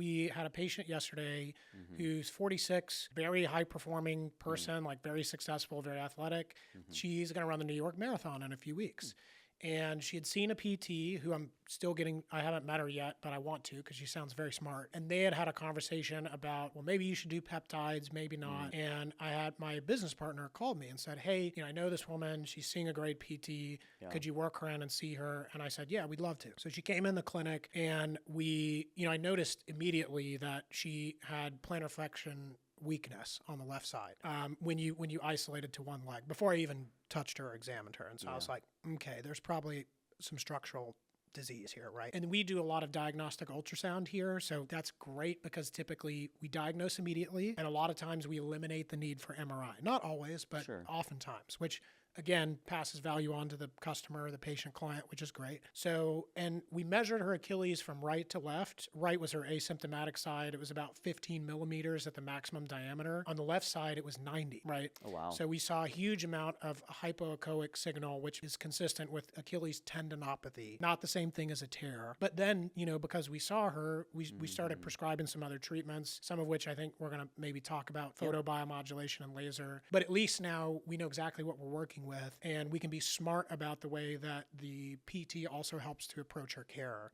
we had a patient yesterday who's 46, very high performing person, like very successful, very athletic. She's going to run the New York Marathon in a few weeks. And she had seen a PT who I haven't met her yet, but I want to because she sounds very smart. And they had a conversation about, well, maybe you should do peptides, maybe not. And I had my business partner called me and said, hey, I know this woman. She's seeing a great PT. Yeah. Could you work her in and see her? And I said, yeah, we'd love to. So she came in the clinic and I noticed immediately that she had plantar flexion weakness on the left side when you isolated to one leg before I even touched her or examined her. And so I was like, okay, there's probably some structural disease here, right? And we do a lot of diagnostic ultrasound here. So that's great because typically we diagnose immediately. And a lot of times we eliminate the need for MRI. Not always, but oftentimes, which again, passes value on to the customer, the patient client, which is great. So, and we measured her Achilles from right to left. Right was her asymptomatic side. It was about 15 millimeters at the maximum diameter. On the left side, it was 90, right? Oh, wow. So we saw a huge amount of hypoechoic signal, which is consistent with Achilles tendinopathy. Not the same thing as a tear. But then, because we saw her, we started prescribing some other treatments, some of which I think we're going to maybe talk about, photobiomodulation and laser. But at least now we know exactly what we're working with, and we can be smart about the way that the PT also helps to approach her care.